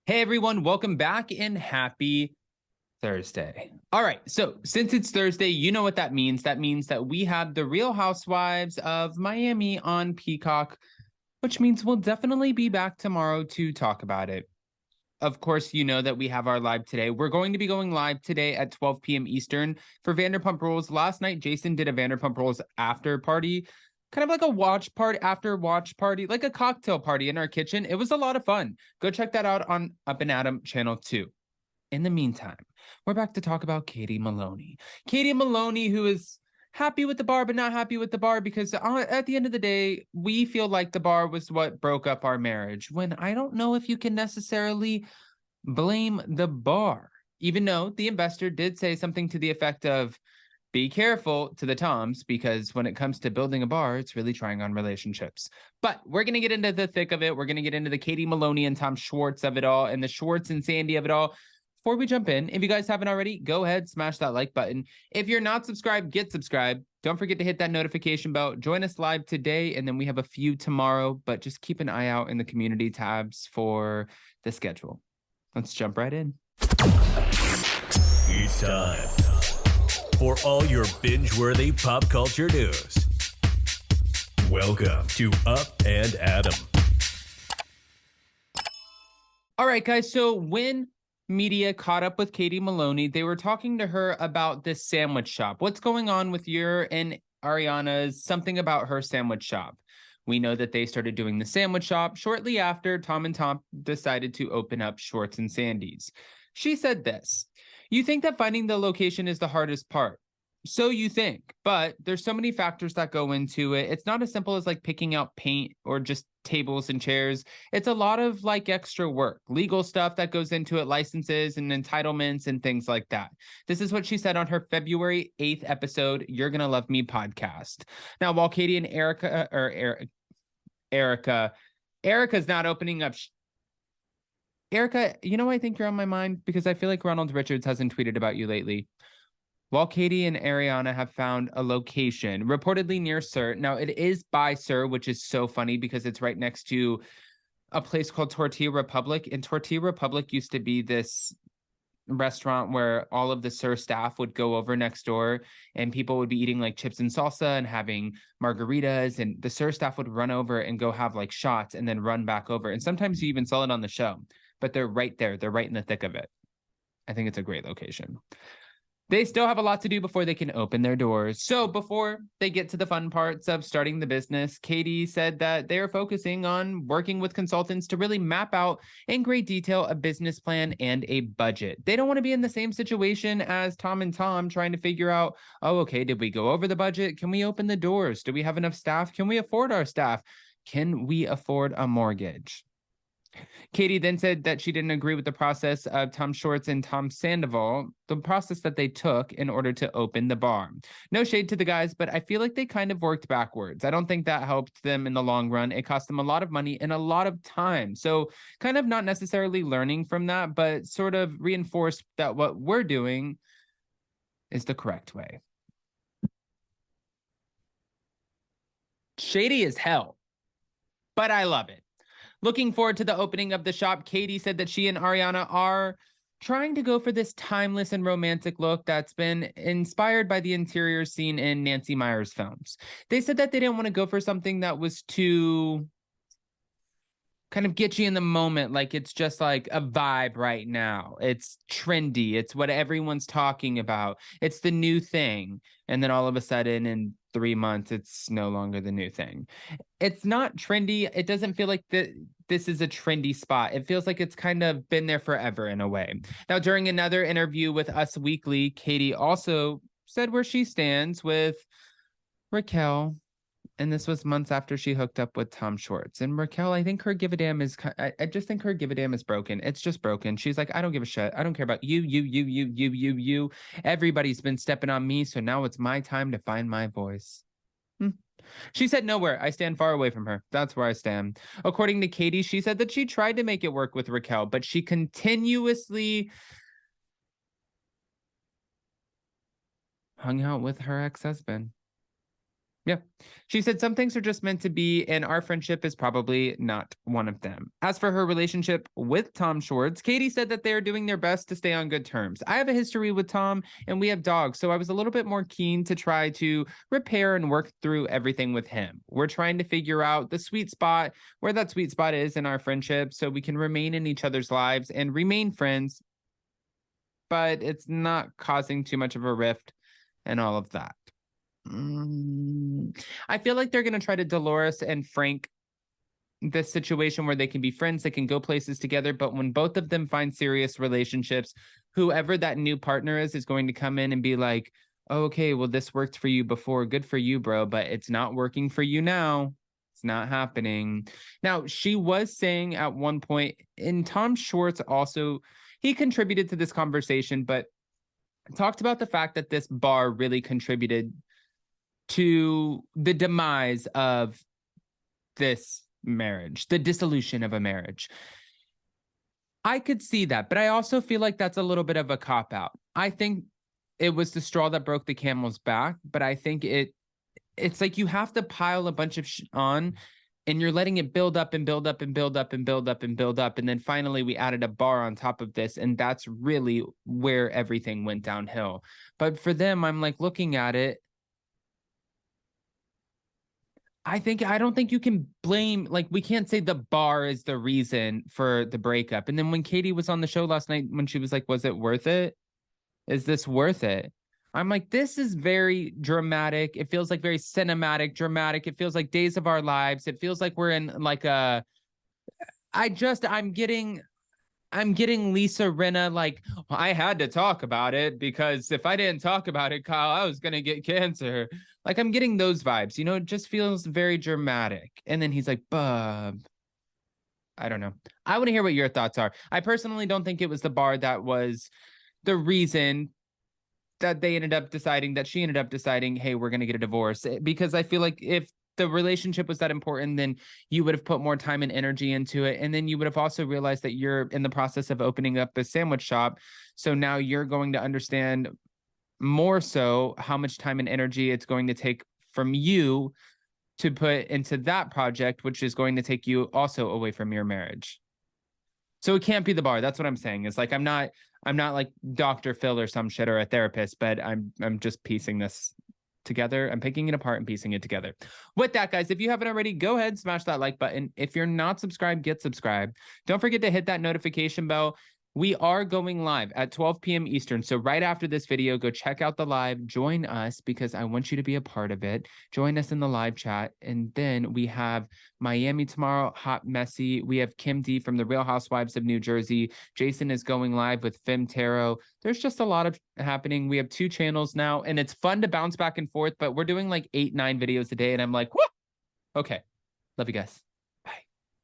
Hey everyone, welcome back and happy Thursday. All right, so since it's Thursday, you know what that means. That means that we have the Real Housewives of Miami on Peacock, which means we'll definitely be back tomorrow to talk about it. Of course, you know that we have our live today. We're going to be going live today at 12 p.m. Eastern for Vanderpump Rules. Last night, Jason did a Vanderpump Rules after party, kind of like a watch party, after watch party, like a cocktail party in our kitchen. It was a lot of fun. Go check that out on Up and Adam channel 2. In the meantime, we're back to talk about Katie Maloney. Katie Maloney, who is happy with the bar, but not happy with the bar because at the end of the day, we feel like the bar was what broke up our marriage. When I don't know if you can necessarily blame the bar, even though the investor did say something to the effect of, be careful to the Toms, because when it comes to building a bar, it's really trying on relationships. But we're going to get into the thick of it. We're going to get into the Katie Maloney and Tom Schwartz of it all and the Schwartz and Sandy of it all. Before we jump in, if you guys haven't already, go ahead, smash that like button. If you're not subscribed, get subscribed. Don't forget to hit that notification bell. Join us live today, and then we have a few tomorrow, but just keep an eye out in the community tabs for the schedule. Let's jump right in. It's time for all your binge-worthy pop culture news. Welcome to Up and Adam. All right, guys. So when media caught up with Katie Maloney, they were talking to her about this sandwich shop. What's going on with your and Ariana's something about her sandwich shop? We know that they started doing the sandwich shop shortly after Tom and Tom decided to open up Schwartz and Sandy's. She said this: "You think that finding the location is the hardest part. So you think, but there's so many factors that go into it. It's not as simple as like picking out paint or just tables and chairs. It's a lot of like extra work, legal stuff that goes into it, licenses and entitlements and things like that." This is what she said on her February 8th episode, You're Gonna Love Me podcast. Now, while Katie and Erica's not opening up. Erica, you know, I think you're on my mind because I feel like Ronald Richards hasn't tweeted about you lately. While Katie and Ariana have found a location, reportedly near Sir. Now, it is by Sir, which is so funny because it's right next to a place called Tortilla Republic. And Tortilla Republic used to be this restaurant where all of the Sir staff would go over next door and people would be eating like chips and salsa and having margaritas. And the Sir staff would run over and go have like shots and then run back over. And sometimes you even saw it on the show, but they're right there. They're right in the thick of it. I think it's a great location. They still have a lot to do before they can open their doors. So before they get to the fun parts of starting the business, Katie said that they are focusing on working with consultants to really map out in great detail a business plan and a budget. They don't want to be in the same situation as Tom and Tom trying to figure out, oh, okay, did we go over the budget? Can we open the doors? Do we have enough staff? Can we afford our staff? Can we afford a mortgage? Katie then said that she didn't agree with the process of Tom Schwartz and Tom Sandoval, the process that they took in order to open the bar. No shade to the guys, but I feel like they kind of worked backwards. I don't think that helped them in the long run. It cost them a lot of money and a lot of time. So kind of not necessarily learning from that, but sort of reinforced that what we're doing is the correct way. Shady as hell, but I love it. Looking forward to the opening of the shop, Katie said that she and Ariana are trying to go for this timeless and romantic look that's been inspired by the interior scene in Nancy Meyers films. They said that they didn't want to go for something that was too kind of get you in the moment, like it's just like a vibe right now. It's trendy. It's what everyone's talking about. It's the new thing. And then all of a sudden in 3 months, it's no longer the new thing. It's not trendy. It doesn't feel like this is a trendy spot. It feels like it's kind of been there forever in a way. Now, during another interview with Us Weekly, Katie also said where she stands with Raquel. And this was months after she hooked up with Tom Schwartz. And Raquel, I think her give a damn is, I just think her give a damn is broken. It's just broken. She's like, I don't give a shit. I don't care about you. Everybody's been stepping on me. So now it's my time to find my voice. She said nowhere. I stand far away from her. That's where I stand. According to Katie, she said that she tried to make it work with Raquel, but she continuously hung out with her ex-husband. Yeah. She said some things are just meant to be, and our friendship is probably not one of them. As for her relationship with Tom Schwartz, Katie said that they are doing their best to stay on good terms. I have a history with Tom and we have dogs, so I was a little bit more keen to try to repair and work through everything with him. We're trying to figure out the sweet spot, where that sweet spot is in our friendship, so we can remain in each other's lives and remain friends, but it's not causing too much of a rift and all of that. I feel like they're going to try to Dolores and Frank this situation where they can be friends, they can go places together. But when both of them find serious relationships, whoever that new partner is going to come in and be like, oh, okay, well, this worked for you before. Good for you, bro. But it's not working for you now. It's not happening. Now, she was saying at one point, and Tom Schwartz also, he contributed to this conversation, but talked about the fact that this bar really contributed to the demise of this marriage, the dissolution of a marriage. I could see that, but I also feel like that's a little bit of a cop out. I think it was the straw that broke the camel's back, but I think it's like you have to pile a bunch of on and you're letting it build up and build up and build up and build up and build up. And then finally we added a bar on top of this. And that's really where everything went downhill. But for them, I'm like looking at it, I don't think you can blame, like, we can't say the bar is the reason for the breakup. And then when Katie was on the show last night, when she was like, was it worth it? Is this worth it? I'm like, this is very dramatic. It feels like very cinematic, dramatic. It feels like Days of Our Lives. It feels like we're in like a, I'm getting Lisa Rinna, like, I had to talk about it because if I didn't talk about it, Kyle, I was going to get cancer. Like, I'm getting those vibes, it just feels very dramatic. And then he's like, Bub. I don't know. I want to hear what your thoughts are. I personally don't think it was the bar that was the reason that she ended up deciding, hey, we're going to get a divorce. Because I feel like if the relationship was that important, then you would have put more time and energy into it. And then you would have also realized that you're in the process of opening up a sandwich shop. So now you're going to understand more so how much time and energy it's going to take from you to put into that project, which is going to take you also away from your marriage. So it can't be the bar. That's what I'm saying. It's like I'm not like Dr. Phil or some shit or a therapist, but I'm just piecing this together. I'm picking it apart and piecing it together. With that, guys, if you haven't already, go ahead, smash that like button. If you're not subscribed, get subscribed. Don't forget to hit that notification bell. We are going live at 12 p.m. Eastern. So right after this video, go check out the live. Join us because I want you to be a part of it. Join us in the live chat. And then we have Miami tomorrow, Hot Messy. We have Kim D from the Real Housewives of New Jersey. Jason is going live with Fem Tarot. There's just a lot of happening. We have 2 channels now, and it's fun to bounce back and forth, but we're doing like 8, 9 videos a day. And I'm like, whoa, okay. Love you guys.